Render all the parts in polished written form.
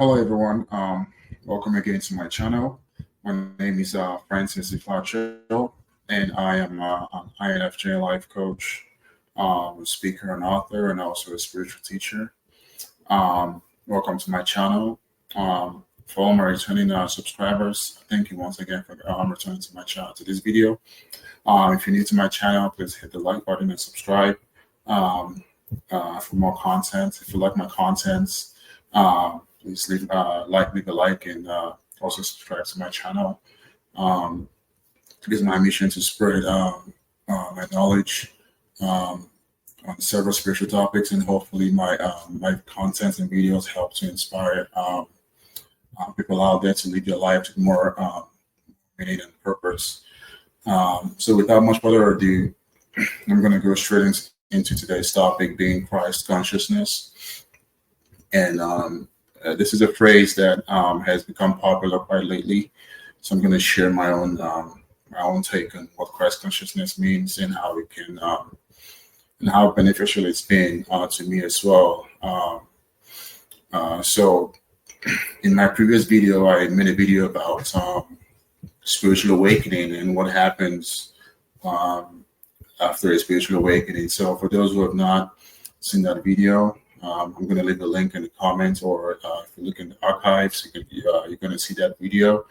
Hello, everyone. Welcome again to my channel. My name is Francis Ifacho, and I am an INFJ life coach, a speaker, and author, and also a spiritual teacher. Welcome to my channel. For all my returning subscribers, thank you once again for returning to my channel to this video. If you're new to my channel, please hit the like button and subscribe for more content. If you like my contents, please leave a like, and also subscribe to my channel. It is my mission to spread my knowledge on several spiritual topics, and hopefully my content and videos help to inspire people out there to live their life with more meaning and purpose. So without much further ado, I'm going to go straight into today's topic, being Christ consciousness. And this is a phrase that has become popular quite lately. So I'm going to share my own take on what Christ consciousness means and how it can and how beneficial it's been to me as well. So in my previous video, I made a video about spiritual awakening and what happens after a spiritual awakening. So for those who have not seen that video, I'm going to leave a link in the comments, or if you look in the archives, you're going to see that video.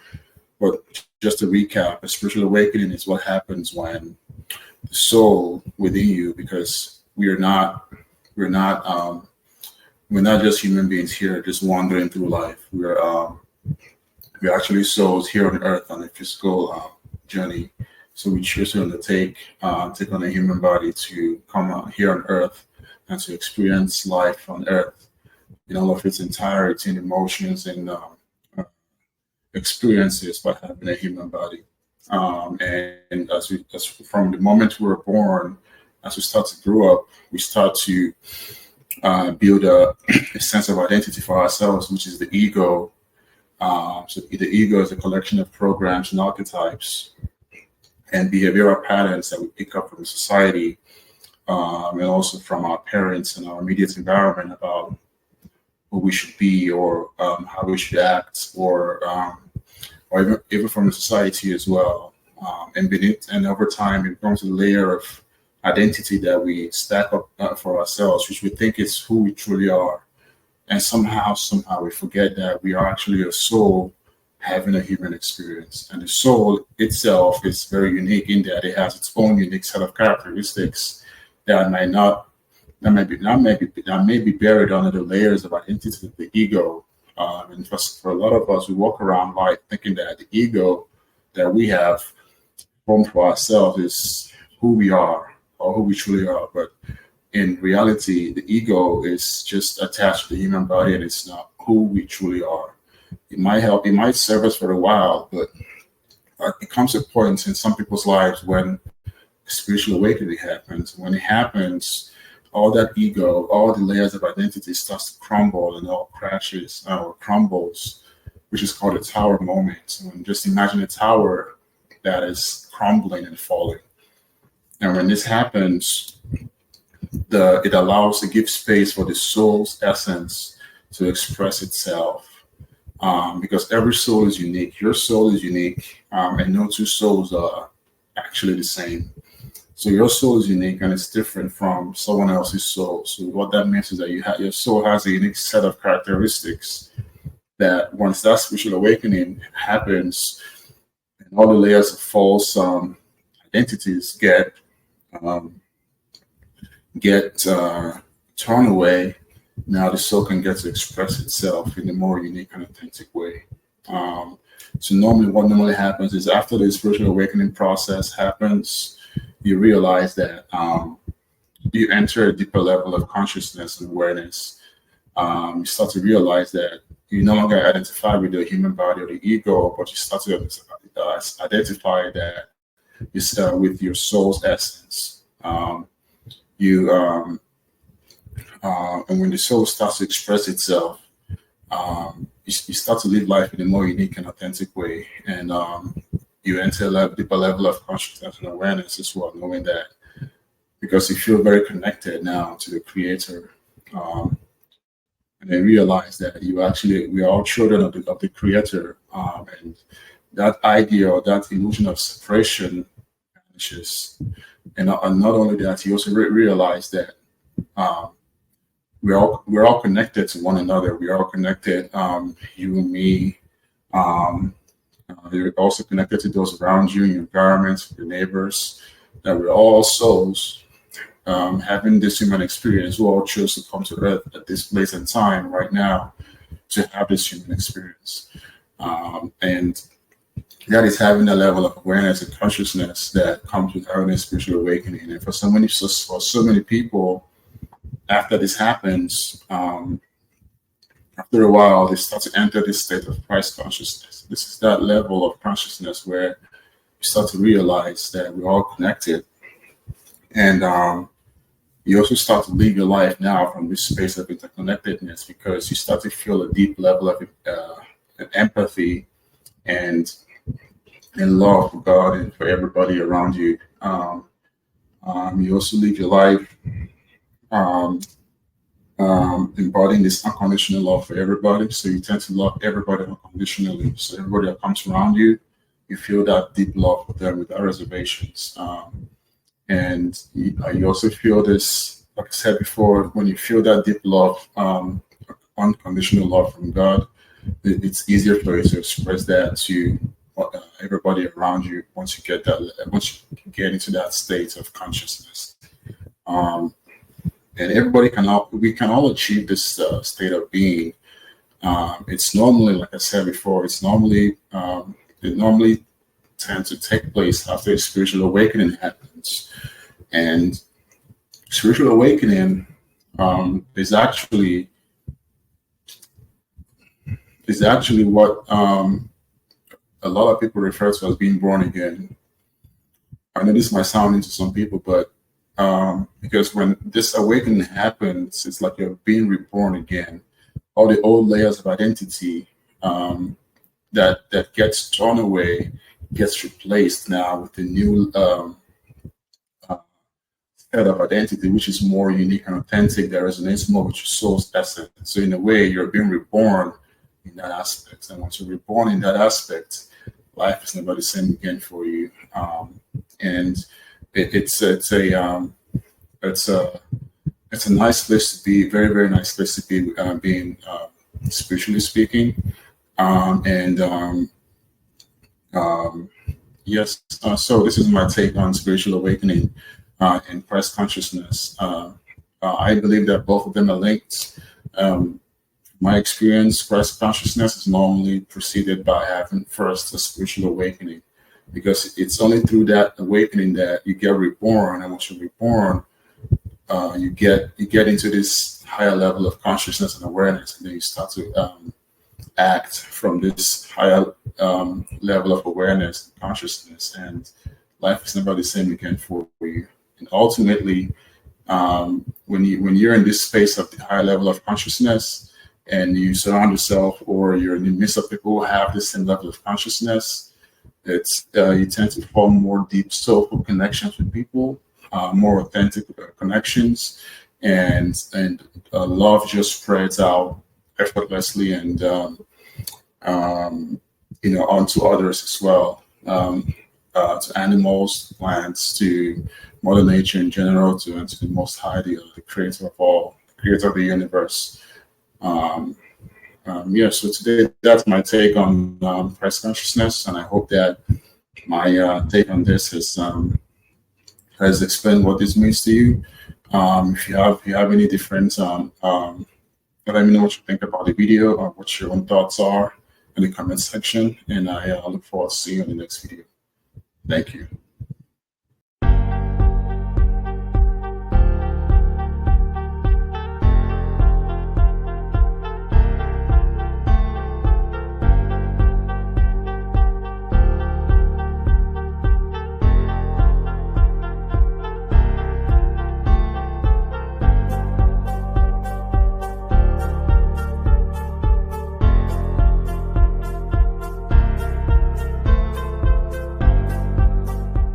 But just to recap, a spiritual awakening is what happens when the soul within you, because we're not just human beings here just wandering through life. We're actually souls here on earth on a physical journey. So we choose to take on a human body to come out here on earth and to experience life on earth in all of its entirety, and emotions and experiences by having a human body. And as from the moment we were born, as we start to grow up, we start to build a sense of identity for ourselves, which is the ego. So the ego is a collection of programs and archetypes and behavioral patterns that we pick up from society, and also from our parents and our immediate environment about who we should be, or how we should act, or even from the society as well. And over time, it becomes a layer of identity that we stack up for ourselves, which we think is who we truly are. And somehow we forget that we are actually a soul having a human experience. And the soul itself is very unique in that it has its own unique set of characteristics that may be buried under the layers of identity of the ego. And for a lot of us, we walk around life thinking that the ego that we have formed for ourselves is who we are, or who we truly are. But in reality, the ego is just attached to the human body, and it's not who we truly are. It might serve us for a while, but it comes a point in some people's lives when spiritual awakening happens. When it happens, all that ego, all the layers of identity starts to crumble, and all crashes or crumbles, which is called a tower moment. And just imagine a tower that is crumbling and falling. And when this happens, it gives space for the soul's essence to express itself. Because every soul is unique. Your soul is unique, and no two souls are actually the same. So your soul is unique, and it's different from someone else's soul. So what that means is that your soul has a unique set of characteristics that once that spiritual awakening happens, and all the layers of false identities get torn away, now the soul can get to express itself in a more unique and authentic way. So what normally happens is after the spiritual awakening process happens, you realize that you enter a deeper level of consciousness and awareness. You start to realize that you no longer identify with the human body or the ego, but you start to identify that with your soul's essence. And when the soul starts to express itself, you start to live life in a more unique and authentic way. And you enter a deeper level of consciousness and awareness as well, knowing that because you feel very connected now to the Creator. and then realize that we are all children of the Creator, and that idea or that illusion of separation vanishes. And not only that, you also realize that um, we're all connected to one another. We are all connected, you and me. Um, you're also connected to those around you, your environment, your neighbors. That we're all souls having this human experience. We all chose to come to Earth at this place and time right now to have this human experience, and that is having a level of awareness and consciousness that comes with having a spiritual awakening. And for so many people, after this happens, after a while, they start to enter this state of Christ consciousness. This is that level of consciousness where you start to realize that we're all connected, and you also start to live your life now from this space of interconnectedness, because you start to feel a deep level of empathy and love for God and for everybody around you. You also live your life um, embodying this unconditional love for everybody. So you tend to love everybody unconditionally. So everybody that comes around you, you feel that deep love for them without reservations. And you also feel this, like I said before, when you feel that deep love, unconditional love from God, it's easier for you to express that to everybody around you once you get into that state of consciousness. And we can all achieve this state of being. It's normally, like I said before, it normally tends to take place after a spiritual awakening happens. And spiritual awakening is actually what a lot of people refer to as being born again. I know this might sound into some people, but because when this awakening happens, it's like you're being reborn again. All the old layers of identity that gets thrown away gets replaced now with a new set of identity, which is more unique and authentic, that resonates more with your soul's essence. So in a way, you're being reborn in that aspect. And once you're reborn in that aspect, life is never the same again for you. And it's a nice place to be, very, very nice place to be, being spiritually speaking. Yes, so this is my take on spiritual awakening and Christ consciousness. I believe that both of them are linked. My experience, Christ consciousness is normally preceded by having first a spiritual awakening, because it's only through that awakening that you get reborn, and once you're reborn, you get into this higher level of consciousness and awareness, and then you start to act from this higher level of awareness and consciousness, and life is never the same again for you. And ultimately, when you're in this space of the higher level of consciousness, and you surround yourself, or you're in the midst of people who have the same level of consciousness, it's you tend to form more deep soulful connections with people, more authentic connections, and love just spreads out effortlessly, and onto others as well, to animals, plants, to Mother Nature in general, to the Most High, the Creator of all, the Creator of the universe. So today, that's my take on Christ consciousness, and I hope that my take on this has explained what this means to you. If you have any different, let me know what you think about the video, or what your own thoughts are in the comment section, and I look forward to seeing you in the next video. Thank you.